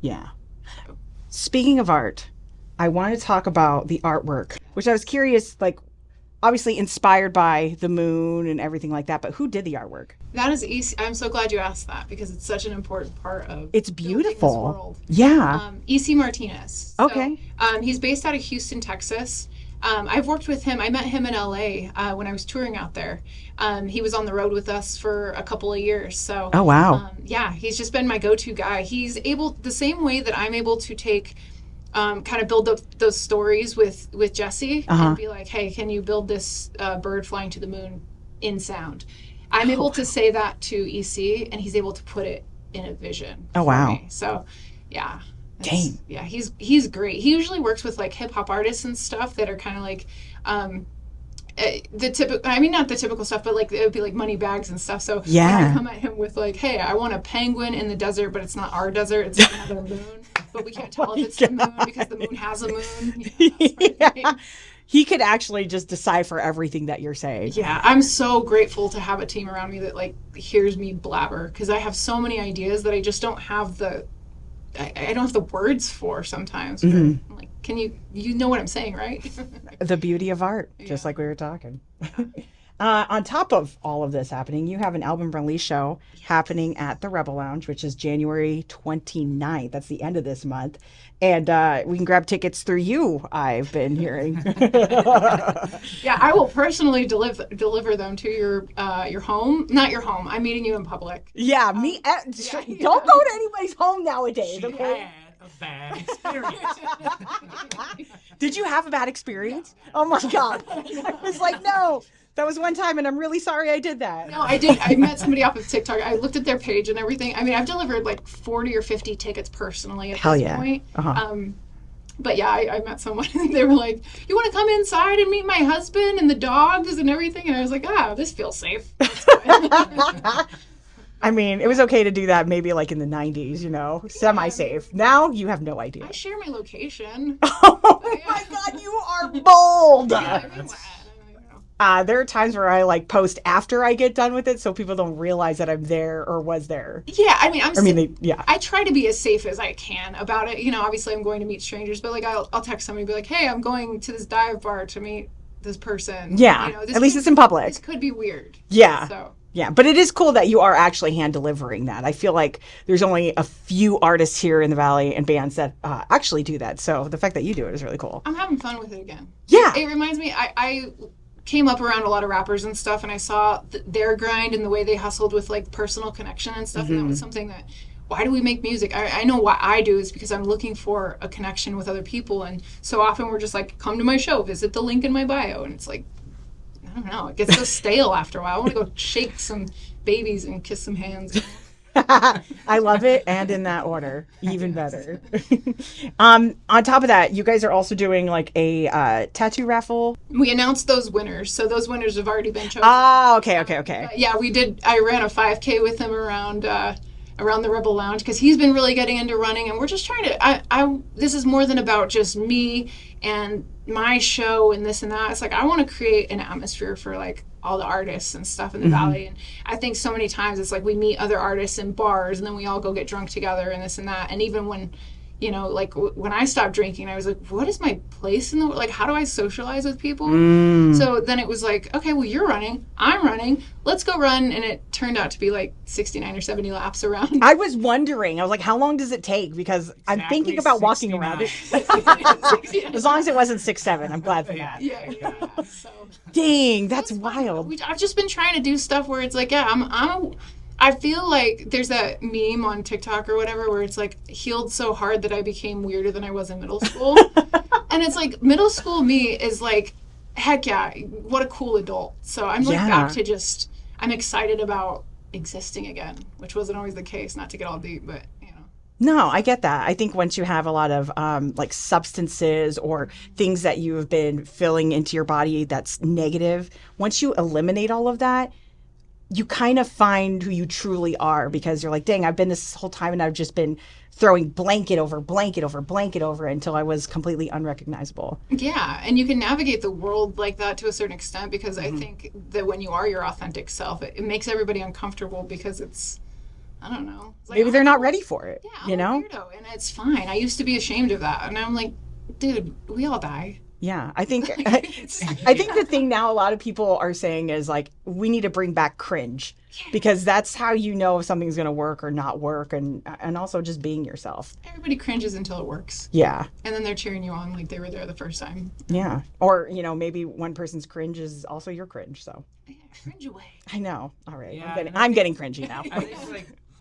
Yeah. Speaking of art, I want to talk about the artwork, which I was curious, like, obviously inspired by the moon and everything like that, but who did the artwork? That is easy. I'm so glad you asked that because it's such an important part of It's building this beautiful. world. Yeah. E.C. Martinez. So Okay. he's based out of Houston, Texas. I've worked with him. I met him in LA when I was touring out there. He was on the road with us for a couple of years. So, Oh, wow. yeah, he's just been my go-to guy. He's able, the same way that I'm able to take, kind of build those stories with Jesse and be like, hey, can you build this bird flying to the moon in sound? I'm able to say that to EC, and he's able to put it in a vision Oh, for wow. me. So, yeah. Dang. Yeah, he's great. He usually works with like hip hop artists and stuff that are kind of like the typical. I mean, not the typical stuff, but like it would be like money bags and stuff. So Yeah. when I come at him with like, hey, I want a penguin in the desert, but it's not our desert; it's another moon. But we can't tell if it's the moon because the moon has a moon. Yeah. He could actually just decipher everything that you're saying. Yeah, I'm so grateful to have a team around me that like hears me blabber because I have so many ideas that I just don't have I don't have the words for sometimes. I'm like, can you know what I'm saying, right? The beauty of art, just like we were talking. On top of all of this happening, you have an album release show happening at the Rebel Lounge, which is January 29th. That's the end of this month. And we can grab tickets through you, I've been hearing. Yeah, I will personally deliver them to your home. Not your home. I'm meeting you in public. Yeah, don't go to anybody's home nowadays, okay? Had a bad experience. Did you have a bad experience? Oh my God. I was like, no, that was one time and I'm really sorry I did that. No, I did. I met somebody off of TikTok. I looked at their page and everything. I mean, I've delivered like 40 or 50 tickets personally at Hell this yeah. point. Uh-huh. But yeah, I met someone and they were like, you want to come inside and meet my husband and the dogs and everything? And I was like, this feels safe. I mean, it was okay to do that maybe like in the 90s, semi-safe. Now you have no idea. I share my location. Oh my God, you are bold. Yeah, I mean, There are times where I like post after I get done with it so people don't realize that I'm there or was there. yeah, I mean, I try to be as safe as I can about it. Obviously I'm going to meet strangers, but like I'll text somebody and be like, hey, I'm going to this dive bar to meet this person. Yeah, at least it's in public. This could be weird. Yeah. So. Yeah, but it is cool that you are actually hand delivering that. I feel like there's only a few artists here in the Valley and bands that actually do that. So the fact that you do it is really cool. I'm having fun with it again. Yeah. It reminds me, I came up around a lot of rappers and stuff, and I saw their grind and the way they hustled with like personal connection and stuff, and that was something that, why do we make music? I know why I do is because I'm looking for a connection with other people, and so often we're just like, come to my show, visit the link in my bio, and it's like, I don't know, it gets so stale after a while. I want to go shake some babies and kiss some hands. I love it, and in that order, even better. On top of that, you guys are also doing like a tattoo raffle. We announced those winners, so those winners have already been chosen. Ah, okay. Yeah, we did. I ran a 5K with him around the Rebel Lounge because he's been really getting into running, and we're just trying to. This is more than about just me and my show and this and that. It's like I want to create an atmosphere for like all the artists and stuff in the Valley, and I think so many times it's like we meet other artists in bars and then we all go get drunk together and this and that. And even when like when I stopped drinking, I was like, what is my place in the world? Like, how do I socialize with people? So then it was like, okay, well, you're running, I'm running, let's go run. And it turned out to be like 69 or 70 laps around. I was wondering, I was like, how long does it take? Because I'm thinking about walking around it. As long as it wasn't 6-7, I'm glad for that. Yeah. So, dang, that's wild. I've just been trying to do stuff where it's like, I feel like there's that meme on TikTok or whatever where it's like healed so hard that I became weirder than I was in middle school. And it's like middle school me is like, heck yeah, what a cool adult. So I'm like back to just, I'm excited about existing again, which wasn't always the case, not to get all deep, but No, I get that. I think once you have a lot of like substances or things that you have been filling into your body that's negative, once you eliminate all of that, you kind of find who you truly are because you're like, dang, I've been this whole time and I've just been throwing blanket over blanket over blanket over until I was completely unrecognizable. Yeah, and you can navigate the world like that to a certain extent because I think that when you are your authentic self, it makes everybody uncomfortable because it's, I don't know. It's like, Maybe they're not ready for it. Yeah, I'm you know? a weirdo, and it's fine. I used to be ashamed of that, and I'm like, dude, we all die. Yeah, I think the thing now a lot of people are saying is like we need to bring back cringe because that's how you know if something's going to work or not work, and also just being yourself. Everybody cringes until it works. Yeah. And then they're cheering you on like they were there the first time. Yeah. Or, maybe one person's cringe is also your cringe, so. Yeah, cringe away. I know. All right. Yeah, I'm getting cringy now. I think it's like